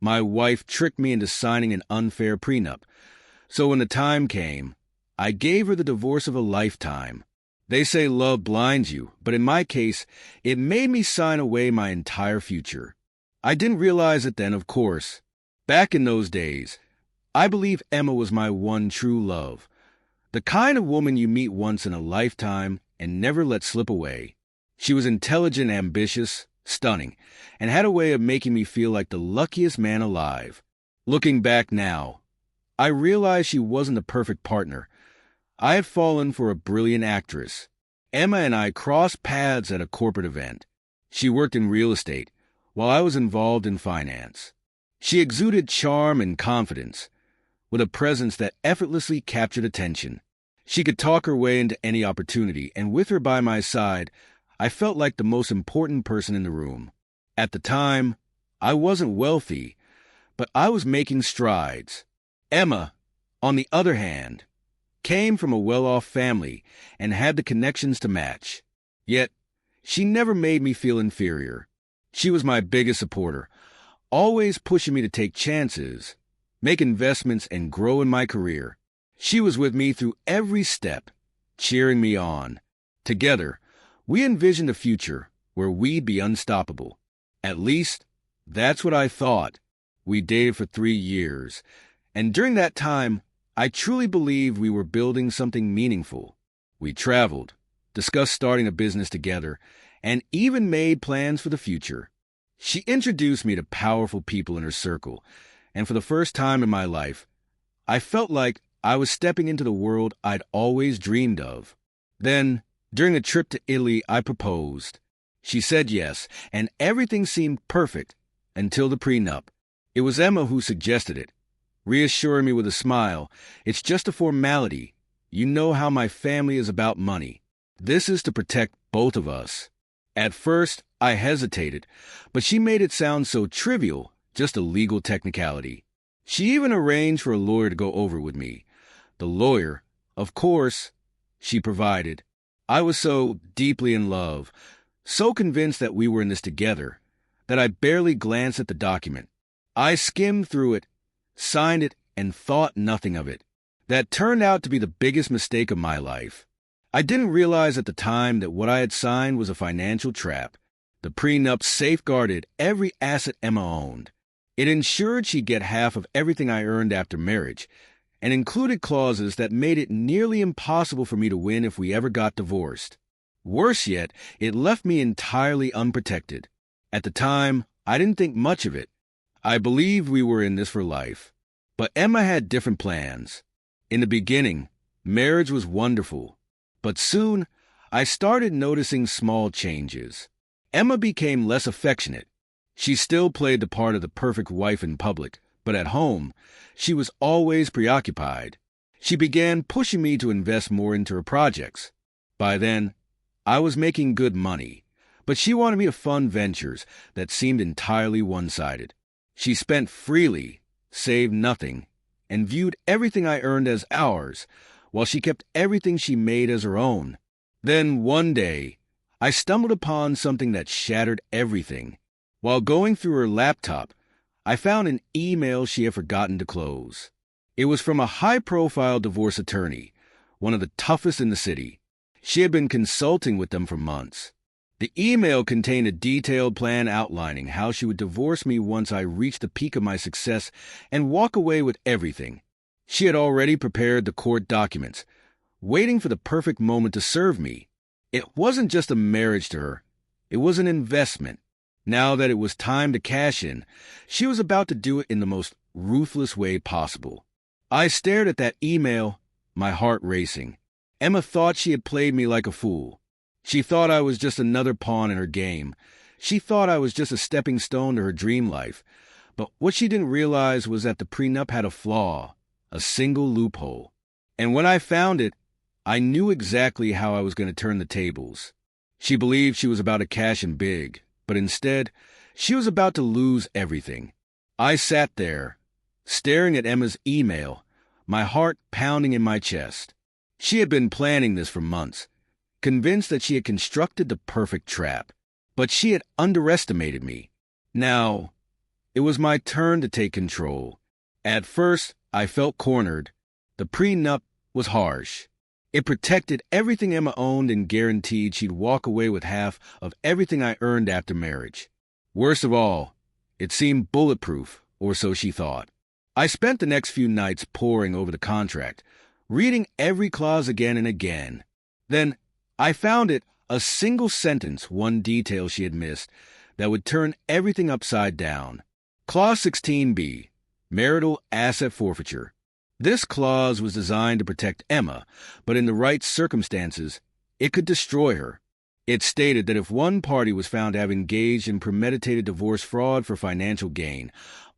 My wife tricked me into signing an unfair prenup. So when the time came, I gave her the divorce of a lifetime. They say love blinds you, but in my case, it made me sign away my entire future. I didn't realize it then, of course. Back in those days, I believe Emma was my one true love. The kind of woman you meet once in a lifetime and never let slip away. She was intelligent, ambitious, stunning, and had a way of making me feel like the luckiest man alive. Looking back now, I realized she wasn't the perfect partner. I had fallen for a brilliant actress. Emma and I crossed paths at a corporate event. She worked in real estate, while I was involved in finance. She exuded charm and confidence, with a presence that effortlessly captured attention. She could talk her way into any opportunity, and with her by my side, I felt like the most important person in the room. At the time, I wasn't wealthy, but I was making strides. Emma, on the other hand, came from a well-off family and had the connections to match. Yet, she never made me feel inferior. She was my biggest supporter, always pushing me to take chances, make investments, and grow in my career. She was with me through every step, cheering me on. Together, we envisioned a future where we'd be unstoppable. At least, that's what I thought. We dated for 3 years, and during that time, I truly believed we were building something meaningful. We traveled, discussed starting a business together, and even made plans for the future. She introduced me to powerful people in her circle, and for the first time in my life, I felt like I was stepping into the world I'd always dreamed of. Then, during a trip to Italy, I proposed. She said yes, and everything seemed perfect until the prenup. It was Emma who suggested it, reassuring me with a smile, "It's just a formality. You know how my family is about money. This is to protect both of us." At first, I hesitated, but she made it sound so trivial, just a legal technicality. She even arranged for a lawyer to go over with me. The lawyer, of course, she provided. I was so deeply in love, so convinced that we were in this together, that I barely glanced at the document. I skimmed through it, signed it, and thought nothing of it. That turned out to be the biggest mistake of my life. I didn't realize at the time that what I had signed was a financial trap. The prenup safeguarded every asset Emma owned. It ensured she'd get half of everything I earned after marriage, and included clauses that made it nearly impossible for me to win if we ever got divorced. Worse yet, it left me entirely unprotected. At the time, I didn't think much of it. I believed we were in this for life. But Emma had different plans. In the beginning, marriage was wonderful. But soon, I started noticing small changes. Emma became less affectionate. She still played the part of the perfect wife in public, but at home, she was always preoccupied. She began pushing me to invest more into her projects. By then, I was making good money, but she wanted me to fund ventures that seemed entirely one-sided. She spent freely, saved nothing, and viewed everything I earned as ours, while she kept everything she made as her own. Then one day, I stumbled upon something that shattered everything. While going through her laptop, I found an email she had forgotten to close. It was from a high-profile divorce attorney, one of the toughest in the city. She had been consulting with them for months. The email contained a detailed plan outlining how she would divorce me once I reached the peak of my success and walk away with everything. She had already prepared the court documents, waiting for the perfect moment to serve me. It wasn't just a marriage to her. It was an investment. Now that it was time to cash in, she was about to do it in the most ruthless way possible. I stared at that email, my heart racing. Emma thought she had played me like a fool. She thought I was just another pawn in her game. She thought I was just a stepping stone to her dream life. But what she didn't realize was that the prenup had a flaw, a single loophole. And when I found it, I knew exactly how I was going to turn the tables. She believed she was about to cash in big, but instead, she was about to lose everything. I sat there, staring at Emma's email, my heart pounding in my chest. She had been planning this for months, convinced that she had constructed the perfect trap. But she had underestimated me. Now, It was my turn to take control. At first, I felt cornered. The prenup was harsh. It protected everything Emma owned and guaranteed she'd walk away with half of everything I earned after marriage. Worst of all, it seemed bulletproof, or so she thought. I spent the next few nights poring over the contract, reading every clause again and again. Then, I found it a single sentence, one detail she had missed, that would turn everything upside down. Clause 16b, marital asset forfeiture. This clause was designed to protect Emma, but in the right circumstances, it could destroy her. It stated that if one party was found to have engaged in premeditated divorce fraud for financial gain,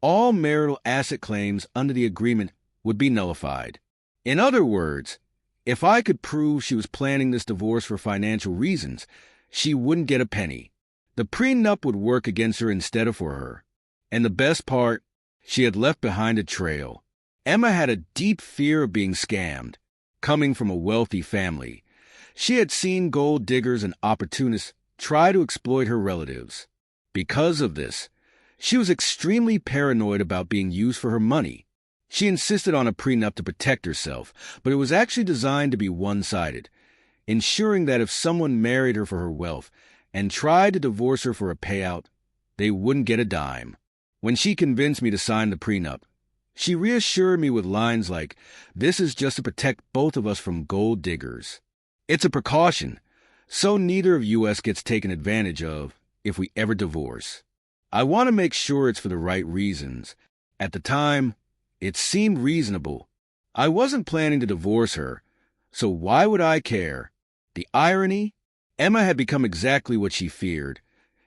all marital asset claims under the agreement would be nullified. In other words, if I could prove she was planning this divorce for financial reasons, she wouldn't get a penny. The prenup would work against her instead of for her. And the best part, she had left behind a trail. Emma had a deep fear of being scammed. Coming from a wealthy family, she had seen gold diggers and opportunists try to exploit her relatives. Because of this, she was extremely paranoid about being used for her money. She insisted on a prenup to protect herself, but it was actually designed to be one-sided, ensuring that if someone married her for her wealth and tried to divorce her for a payout, they wouldn't get a dime. When she convinced me to sign the prenup, she reassured me with lines like, "This is just to protect both of us from gold diggers. It's a precaution, so neither of us gets taken advantage of if we ever divorce. I want to make sure it's for the right reasons. At the time, it seemed reasonable. I wasn't planning to divorce her, so why would I care? The irony? Emma had become exactly what she feared.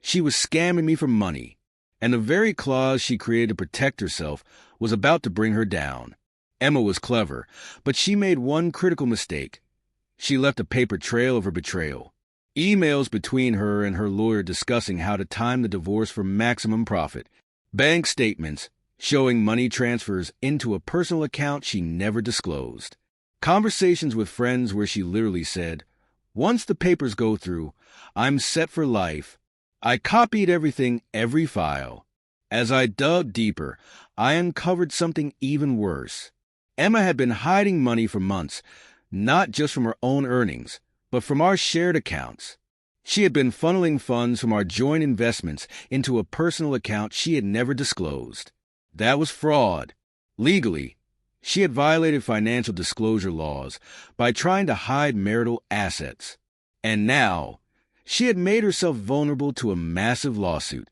She was scamming me for money, and the very clause she created to protect herself was about to bring her down. Emma was clever, but she made one critical mistake. She left a paper trail of her betrayal. Emails between her and her lawyer discussing how to time the divorce for maximum profit. Bank statements showing money transfers into a personal account she never disclosed. Conversations with friends where she literally said, "Once the papers go through, I'm set for life." I copied everything, every file. As I dug deeper, I uncovered something even worse. Emma had been hiding money for months, not just from her own earnings, but from our shared accounts. She had been funneling funds from our joint investments into a personal account she had never disclosed. That was fraud. Legally, she had violated financial disclosure laws by trying to hide marital assets. And now, she had made herself vulnerable to a massive lawsuit.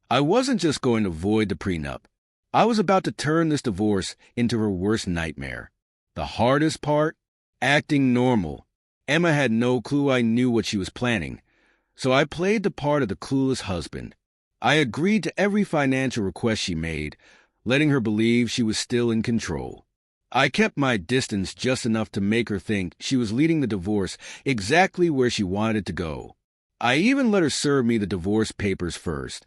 I wasn't just going to void the prenup. I was about to turn this divorce into her worst nightmare. The hardest part? Acting normal. Emma had no clue I knew what she was planning, so I played the part of the clueless husband. I agreed to every financial request she made, letting her believe she was still in control. I kept my distance just enough to make her think she was leading the divorce exactly where she wanted it to go. I even let her serve me the divorce papers first.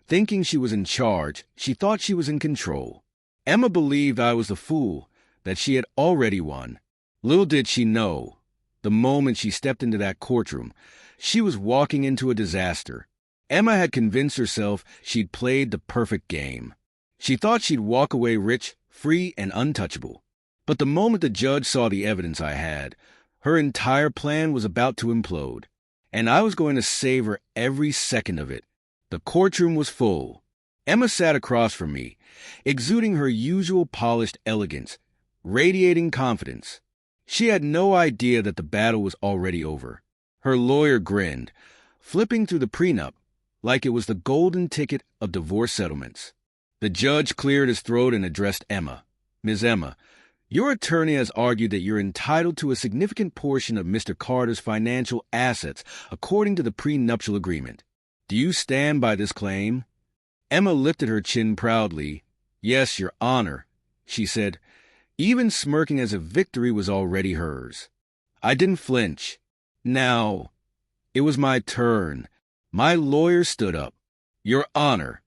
Thinking she was in charge, she thought she was in control. Emma believed I was the fool, that she had already won. Little did she know, the moment she stepped into that courtroom, she was walking into a disaster. Emma had convinced herself she'd played the perfect game. She thought she'd walk away rich, free, and untouchable. But the moment the judge saw the evidence I had, her entire plan was about to implode, and I was going to save her every second of it. The courtroom was full. Emma sat across from me, exuding her usual polished elegance, radiating confidence. She had no idea that the battle was already over. Her lawyer grinned, flipping through the prenup like it was the golden ticket of divorce settlements. The judge cleared his throat and addressed Emma. "Ms. Emma, your attorney has argued that you're entitled to a significant portion of Mr. Carter's financial assets according to the prenuptial agreement. Do you stand by this claim?" Emma lifted her chin proudly. "Yes, Your Honor," she said, even smirking as if victory was already hers. I didn't flinch. Now, it was my turn. My lawyer stood up. "Your Honor,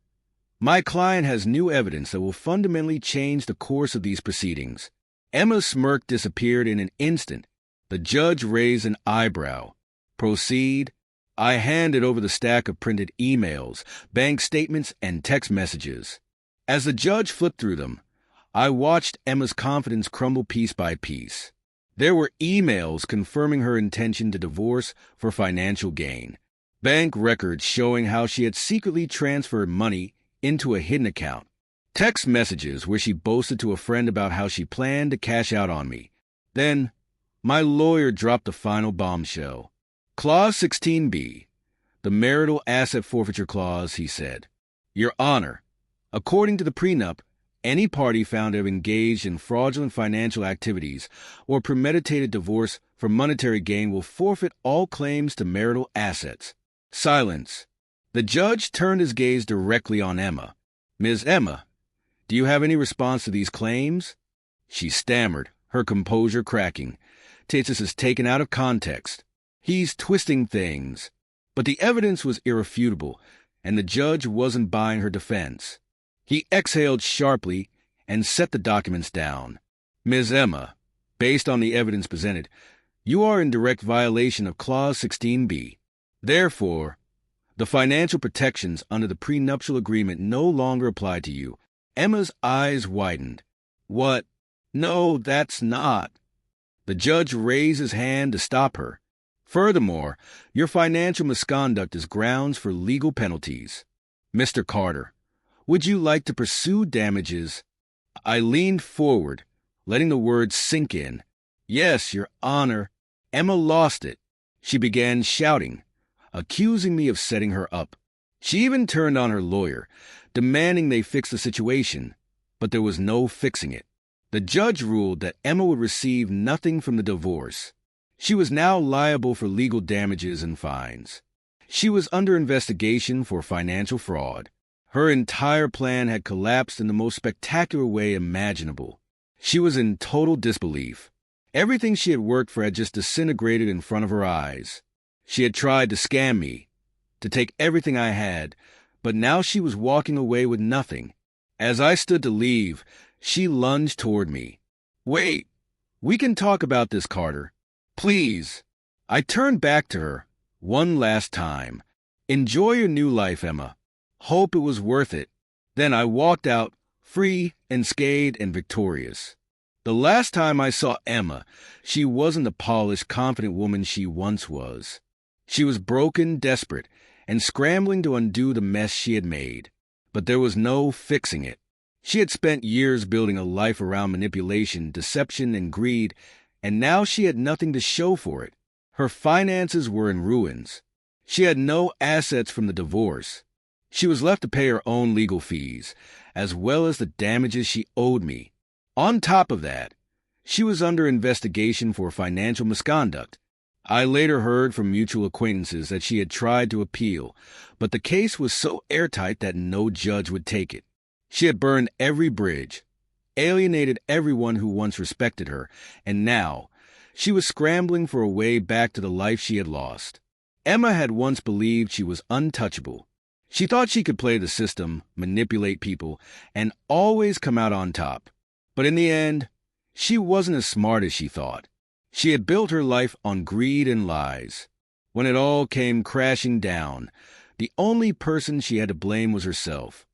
my client has new evidence that will fundamentally change the course of these proceedings." Emma's smirk disappeared in an instant. The judge raised an eyebrow. "Proceed." I handed over the stack of printed emails, bank statements, and text messages. As the judge flipped through them, I watched Emma's confidence crumble piece by piece. There were emails confirming her intention to divorce for financial gain, bank records showing how she had secretly transferred money into a hidden account, text messages where she boasted to a friend about how she planned to cash out on me. Then, my lawyer dropped the final bombshell. Clause 16B, the marital asset forfeiture clause, he said. Your Honor, according to the prenup, any party found to have engaged in fraudulent financial activities or premeditated divorce for monetary gain will forfeit all claims to marital assets. Silence. The judge turned his gaze directly on Emma. Ms. Emma, do you have any response to these claims? She stammered, her composure cracking. This is taken out of context. He's twisting things. But the evidence was irrefutable, and the judge wasn't buying her defense. He exhaled sharply and set the documents down. Ms. Emma, based on the evidence presented, you are in direct violation of Clause 16B. Therefore, the financial protections under the prenuptial agreement no longer apply to you. Emma's eyes widened. What? No, that's not. The judge raised his hand to stop her. Furthermore, your financial misconduct is grounds for legal penalties. Mr. Carter, would you like to pursue damages? I leaned forward, letting the words sink in. Yes, Your Honor. Emma lost it. She began shouting, accusing me of setting her up. She even turned on her lawyer, demanding they fix the situation, but there was no fixing it. The judge ruled that Emma would receive nothing from the divorce. She was now liable for legal damages and fines. She was under investigation for financial fraud. Her entire plan had collapsed in the most spectacular way imaginable. She was in total disbelief. Everything she had worked for had just disintegrated in front of her eyes. She had tried to scam me, to take everything I had, but now she was walking away with nothing. As I stood to leave, she lunged toward me. Wait, we can talk about this, Carter. Please. I turned back to her, one last time. Enjoy your new life, Emma. Hope it was worth it. Then I walked out, free, unscathed, and victorious. The last time I saw Emma, she wasn't the polished, confident woman she once was. She was broken, desperate, and scrambling to undo the mess she had made. But there was no fixing it. She had spent years building a life around manipulation, deception, and greed, and now she had nothing to show for it. Her finances were in ruins. She had no assets from the divorce. She was left to pay her own legal fees, as well as the damages she owed me. On top of that, she was under investigation for financial misconduct. I later heard from mutual acquaintances that she had tried to appeal, but the case was so airtight that no judge would take it. She had burned every bridge, alienated everyone who once respected her, and now she was scrambling for a way back to the life she had lost. Emma had once believed she was untouchable. She thought she could play the system, manipulate people, and always come out on top. But in the end, she wasn't as smart as she thought. She had built her life on greed and lies. When it all came crashing down, the only person she had to blame was herself.